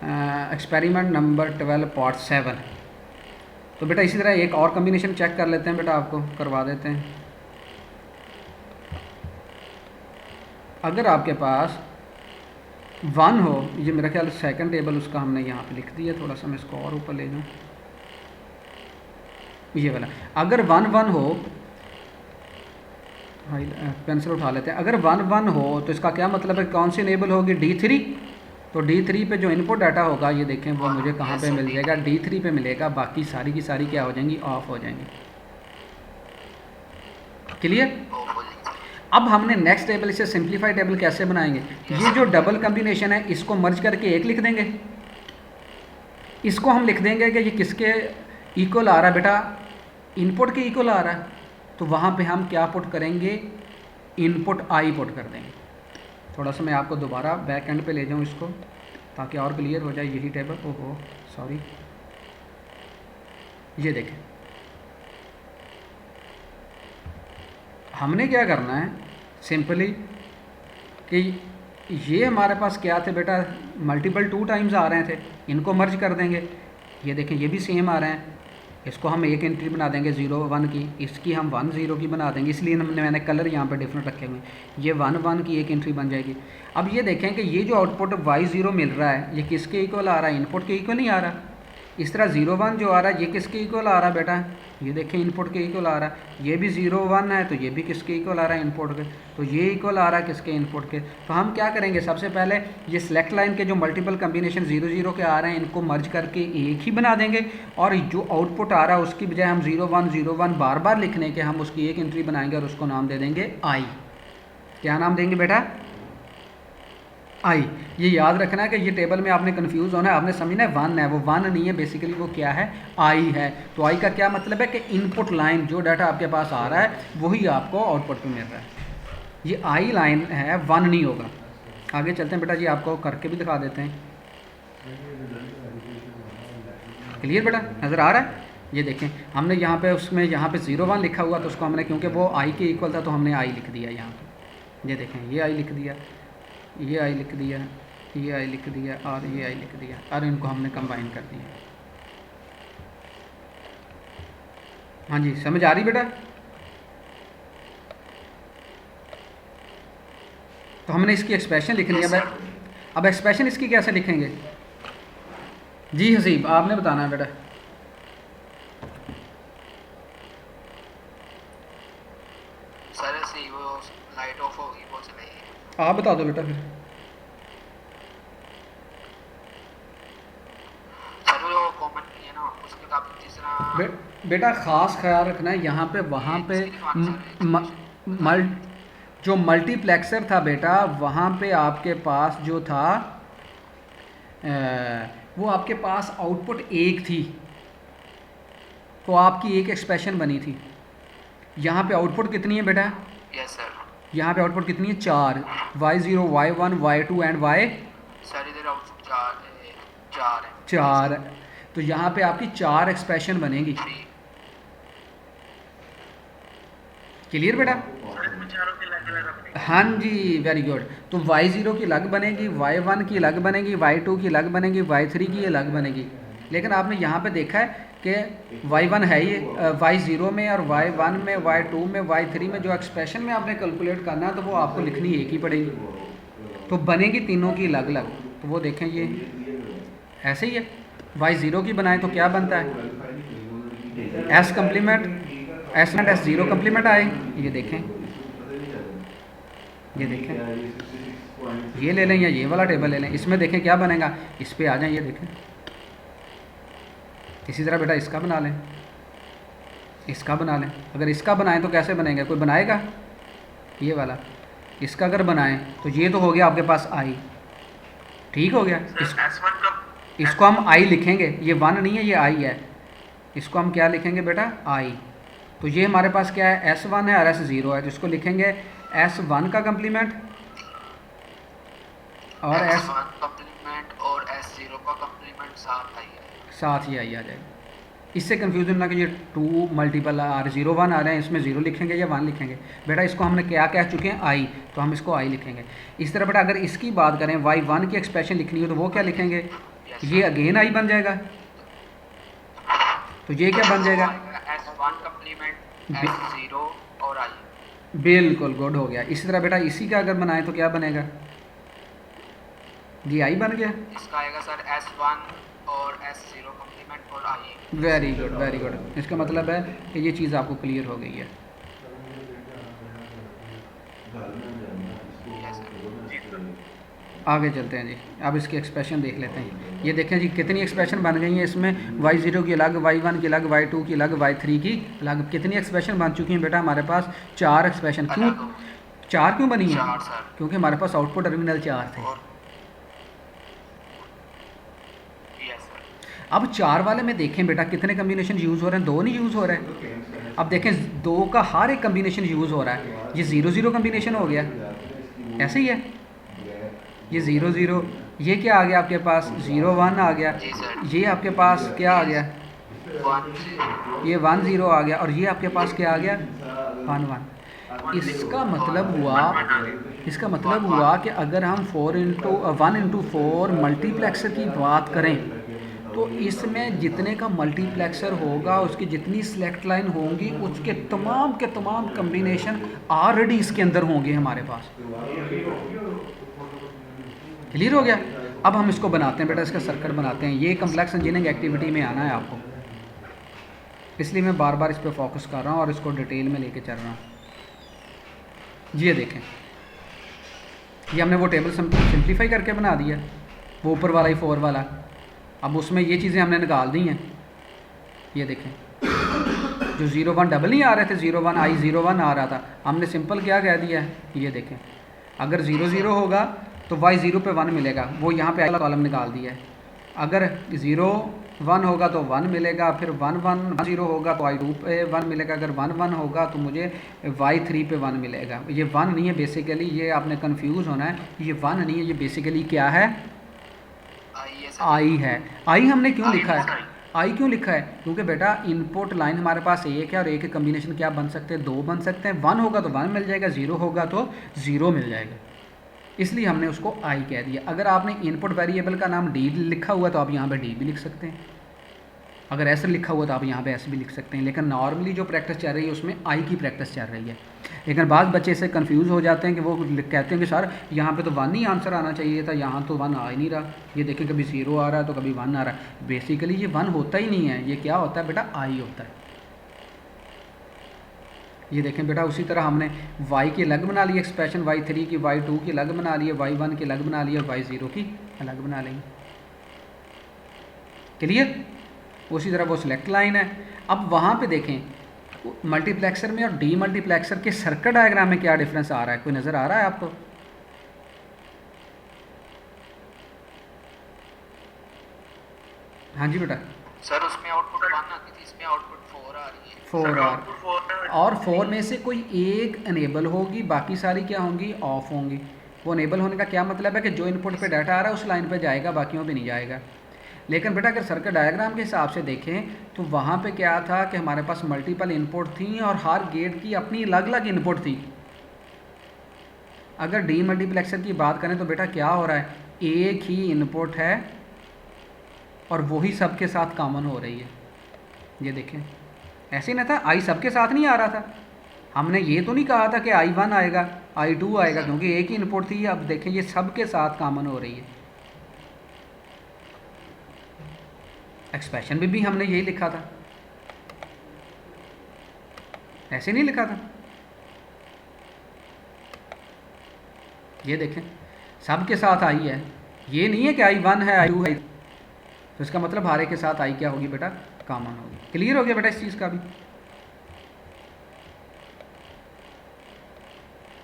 Experiment number 12 part 7। तो बेटा इसी तरह एक और कम्बिनेशन चेक कर लेते हैं, बेटा आपको करवा देते हैं। अगर आपके पास 1 हो, ये मेरा ख्याल सेकंड टेबल उसका हमने यहाँ पे लिख दिया, थोड़ा सा मैं इसको और ऊपर ले जाऊँ, ये वाला। अगर 1 1 हो, पेंसिल उठा लेते हैं। अगर 1 1 हो तो इसका क्या मतलब है, कौन सी इनेबल होगी, D3। तो D3 पे जो इनपुट डाटा होगा ये देखें वो मुझे कहाँ पे मिल जाएगा, D3 पे मिलेगा। बाकी सारी की सारी क्या हो जाएंगी, ऑफ हो जाएंगी। क्लियर। अब हमने नेक्स्ट टेबल इसे सिंप्लीफाई टेबल कैसे बनाएंगे, ये जो डबल कम्बिनेशन है इसको मर्ज करके एक लिख देंगे। इसको हम लिख देंगे कि ये किसके इक्वल आ रहा है बेटा, इनपुट के इक्वल आ रहा है। तो वहाँ पे हम क्या पुट करेंगे, इनपुट आई पुट कर देंगे। थोड़ा सा मैं आपको दोबारा बैक एंड पे ले जाऊँ इसको ताकि और क्लियर हो जाए। यही टेबल, ओहो सॉरी, ये देखें हमने क्या करना है सिंपली कि ये हमारे पास क्या थे बेटा, मल्टीपल 2 टाइम्स आ रहे थे, इनको मर्ज कर देंगे। ये देखें ये भी सेम आ रहे हैं, इसको हम एक एंट्री बना देंगे 0 1 की, इसकी हम 1 0 की बना देंगे। इसलिए मैंने कलर यहाँ पे डिफरेंट रखे हुए हैं। ये 1 1 की एक एंट्री बन जाएगी। अब ये देखें कि ये जो आउटपुट y0 मिल रहा है ये किसके इक्वल आ रहा है, इनपुट के इक्वल नहीं आ रहा। इस तरह 0 1 जो आ रहा है ये किसके इक्वल आ रहा है बेटा, ये देखें इनपुट के इक्वल आ रहा है। ये भी 0 1 है तो ये भी किसके इक्वल आ रहा है, इनपुट के। तो ये इक्वल आ रहा है किसके, इनपुट के। तो हम क्या करेंगे, सबसे पहले ये सिलेक्ट लाइन के जो मल्टीपल कम्बिनेशन 0 0 के आ रहे हैं इनको मर्ज करके एक ही बना देंगे। और जो आउटपुट आ रहा है उसकी बजाय हम 0 1 0 1 बार बार लिखने के हम उसकी एक एंट्री बनाएंगे और उसको नाम दे देंगे आई। क्या नाम देंगे बेटा, आई। ये याद रखना है कि ये टेबल में आपने कंफ्यूज होना है, आपने समझना है 1 है, वो 1 नहीं है, बेसिकली वो क्या है, आई है। तो आई का क्या मतलब है कि इनपुट लाइन जो डाटा आपके पास आ रहा है वही आपको आउटपुट में मिल रहा है। ये आई लाइन है, 1 नहीं होगा। आगे चलते हैं बेटा जी, आपको करके भी दिखा देते हैं। क्लियर बेटा, नज़र आ रहा है। ये देखें हमने यहाँ पे उसमें यहाँ पे 0 1 लिखा हुआ तो उसको हमने, क्योंकि वो आई के इक्वल था तो हमने आई लिख दिया यहाँ पे। ये देखें ये आई लिख दिया, ये आई लिख दिया, ये आई लिख दिया और ये आई लिख दिया, और इनको हमने कंबाइन कर दिया। हाँ जी समझ आ रही बेटा। तो हमने इसकी एक्सप्रेशन लिखनी है। अब एक्सप्रेशन इसकी कैसे लिखेंगे, जी हसीब आपने बताना है बेटा। सर ऐसे वो लाइट ऑफ होगी वो चलेगी, आप बता दो बेटा फिर। सर वो कॉमन नहीं है ना उसके काफी तीसरा बेटा ख़ास ख्याल रखना है यहाँ पे, वहाँ पे जो मल्टीप्लेक्सर था बेटा, वहाँ पे आपके पास जो था वो आपके पास आउटपुट 1 थी, तो आपकी एक एक्सप्रेशन बनी थी। यहाँ पे आउटपुट कितनी है बेटा, यस सर, यहाँ पे आउटपुट कितनी है, 4, y0 y1 y2 and y sir इधर आउटपुट 4 है 4। तो यहाँ पे आपकी 4 एक्सप्रेशन बनेगी। क्लियर बेटा, हाँ जी वेरी गुड। तो y0 की अलग बनेगी, y1 की अलग बनेगी, y2 की अलग बनेगी, y3 की अलग बनेगी। लेकिन आपने यहाँ पे देखा है कि y1 है ये y0 में, और y1 में, y2 में, y3 में जो एक्सप्रेशन में आपने कैलकुलेट करना है तो वो आपको लिखनी एक ही पड़ेगी। तो बनेगी तीनों की अलग अलग। तो वो देखें ये ऐसे ही है, y0 की बनाए तो क्या बनता है, s complement, s and s0 complement आए। ये देखें, ये देखें, ये ले लें या ये वाला टेबल ले लें, इसमें देखें क्या बनेगा, इस पे आ जाएं। ये देखें इसी तरह बेटा इसका बना लें, इसका बना लें। अगर इसका बनाएं तो कैसे बनेगा, कोई बनाएगा, ये वाला। इसका अगर बनाएं तो ये तो हो गया आपके पास आई, ठीक हो गया। इसको हम आई लिखेंगे, ये 1 नहीं है ये आई है, इसको हम क्या लिखेंगे बेटा, आई। तो ये हमारे पास क्या है, S1 है और S0 है, जिसको लिखेंगे S1 का कम्प्लीमेंट और S1 कम्प्लीमेंट और S0 का कम्प्लीमेंट साथ ही आई आ जाएगा। इससे कन्फ्यूजन ना कि ये 2 मल्टीपल आर 0 1 आ रहे हैं, इसमें 0 लिखेंगे या 1 लिखेंगे। बेटा इसको हमने क्या कह चुके हैं, आई, तो हम इसको आई लिखेंगे। इस तरह बेटा अगर इसकी बात करें y1 की एक्सप्रेशन लिखनी हो तो वो क्या लिखेंगे, यस ये अगेन आई बन जाएगा, तो ये क्या बन जाएगा? S1 कम्प्लीमेंट बि- S0 और आई। बिल्कुल गुड हो गया। इसी तरह बेटा इसी का अगर बनाए तो क्या बनेगा? ये आई बन गया। इसका आएगा सर S1 और S0 कम्प्लीमेंट और आई। Very good very good. इसका मतलब है कि ये चीज़ आपको क्लियर हो गई है। Yes sir. आगे चलते हैं जी, अब इसकी एक्सप्रेशन देख लेते हैं। ये देखें जी कितनी एक्सप्रेशन बन गई हैं इसमें, y0 की अलग, y1 की अलग, y2 की अलग, y3 की अलग। कितनी एक्सप्रेशन बन चुकी हैं बेटा हमारे पास? 4 एक्सप्रेशन। क्यों अलग हो 4 क्यों बनी है? 4 सर। क्योंकि हमारे पास आउटपुट टर्मिनल 4 थे। और यस सर। अब 4 वाले में देखें बेटा कितने कम्बिनेशन यूज़ हो रहे हैं? 2 नहीं यूज़ हो रहे हैं। अब देखें 2 का हर एक कम्बिनेशन यूज़ हो रहा है। ये 0 0 कम्बिनेशन हो गया, ऐसे ही है। ये 0 0, ये क्या आ गया आपके पास? 0 1 आ गया। जी सर। ये आपके पास क्या आ गया? 1 0 ये 1 0 आ गया। और ये आपके पास क्या आ गया? 1 1। इसका मतलब हुआ, इसका मतलब हुआ कि अगर हम 1 इंटू 4 मल्टीप्लेक्सर की बात करें तो इसमें जितने का मल्टीप्लेक्सर होगा, उसकी जितनी सेलेक्ट लाइन होंगी, उसके तमाम के तमाम कम्बिनेशन ऑलरेडी इसके अंदर होंगे हमारे पास। क्लियर हो गया? अब हम इसको बनाते हैं बेटा, इसका सर्किट बनाते हैं। ये कम्प्लेक्स इंजीनियरिंग एक्टिविटी में आना है आपको, इसलिए मैं बार बार इस पर फोकस कर रहा हूँ और इसको डिटेल में लेके चल रहा हूँ। ये देखें, ये हमने वो टेबल सिंप्लीफाई करके बना दिया, वो ऊपर वाला ही 4 वाला। अब उसमें ये चीज़ें हमने निकाल दी हैं। ये देखें जो 0 1 डबल नहीं आ रहे थे, 0 1 आई 0 1 आ रहा था, हमने सिंपल क्या कह दिया है? ये देखें अगर 0 0 होगा तो y0 पे 1 मिलेगा, वो यहाँ पे अगला कॉलम निकाल दिया है। अगर 0 1 होगा तो 1 मिलेगा, फिर 1 1 0 होगा तो y2 पे 1 मिलेगा, अगर 1 1 होगा तो मुझे y3 पे 1 मिलेगा। ये 1 नहीं है बेसिकली, ये आपने कंफ्यूज होना है, ये 1 नहीं है, ये बेसिकली क्या है? आई है सर। आई है। आई हमने क्यों लिखा है? आई क्यों लिखा है? क्योंकि बेटा इनपुट लाइन हमारे पास एक है और एक के कम्बिनेशन क्या बन सकते हैं? 2 बन सकते हैं। 1 होगा तो 1 मिल जाएगा, 0 होगा तो 0 मिल जाएगा, इसलिए हमने उसको आई कह दिया। अगर आपने इनपुट वेरिएबल का नाम डी लिखा हुआ तो आप यहाँ पे डी भी लिख सकते हैं, अगर एस लिखा हुआ तो आप यहाँ पे एस भी लिख सकते हैं। लेकिन नॉर्मली जो प्रैक्टिस चल रही है उसमें आई की प्रैक्टिस चल रही है। लेकिन बाद बच्चे इससे कंफ्यूज हो जाते हैं कि वो कहते हैं कि सर यहाँ पे तो 1 ही आंसर आना चाहिए था, यहाँ तो 1 आ ही नहीं रहा। ये देखें कभी 0 आ रहा है तो कभी 1 आ रहा है। बेसिकली ये 1 होता ही नहीं है, ये क्या होता है बेटा? आई होता है। ये देखें बेटा उसी तरह हमने y की अलग बना ली एक्सप्रेशन, y3 की, y2 की अलग बना ली है, y1 की अलग बना ली है, y0 की अलग बना लेंगे। क्लियर? उसी तरह वो सिलेक्ट लाइन है। अब वहाँ पे देखें मल्टीप्लेक्सर में और डी मल्टीप्लेक्सर के सर्किट डायग्राम में क्या डिफरेंस आ रहा है? कोई नज़र आ रहा है आपको? हाँ जी बेटा। सर उसमें आउटपुट 1 आती थी, इसमें आउटपुट 4 आ रही है। 4 और 4 में से कोई एक अनेबल होगी, बाकी सारी क्या होंगी? ऑफ होंगी। वो अनेबल होने का क्या मतलब है कि जो इनपुट पे डाटा आ रहा है उस लाइन पे जाएगा, बाकियों पे नहीं जाएगा। लेकिन बेटा अगर सर्किट डायग्राम के हिसाब से देखें तो वहाँ पे क्या था कि हमारे पास मल्टीपल इनपुट थी और हर गेट की अपनी अलग अलग इनपुट थी। अगर डी मल्टीप्लेक्सर की बात करें तो बेटा क्या हो रहा है? एक ही इनपुट है और वही सबके साथ कॉमन हो रही है। ये देखें ऐसे ही ना था, आई सबके साथ नहीं आ रहा था। हमने ये तो नहीं कहा था कि I1 आएगा, I2 आएगा, क्योंकि एक ही इनपुट थी। अब देखें ये सबके साथ कॉमन हो रही है। एक्सप्रेशन में भी हमने यही लिखा था, ऐसे नहीं लिखा था। ये देखें सबके साथ आई है, ये नहीं है कि I1 है I2 है, तो इसका मतलब हर एक के साथ आई क्या होगी बेटा? कॉमन होगी। क्लियर हो गया बेटा इस चीज़ का भी?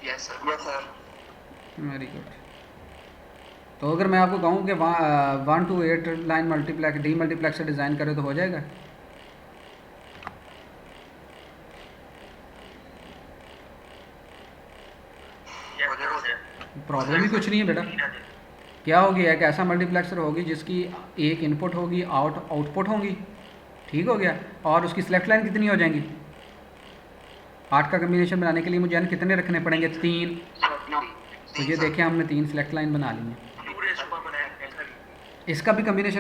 Yes sir. Very good. तो अगर मैं आपको कहूँ कि 1 to 8 line multiplex D multiplexer design करें तो हो जाएगा? प्रॉब्लम ही कुछ नहीं है बेटा। क्या होगी? एक ऐसा मल्टीप्लेक्सर होगी जिसकी एक इनपुट होगी, आउटपुट होंगी, ठीक हो गया। और उसकी सेलेक्ट लाइन कितनी हो जाएंगी? 8 का कम्बिनेशन बनाने के लिए मुझे कितने रखने पड़ेंगे? 3। तो ये देखें हमने 3 सेलेक्ट लाइन बना ली है। इसका भी कम्बिनेशन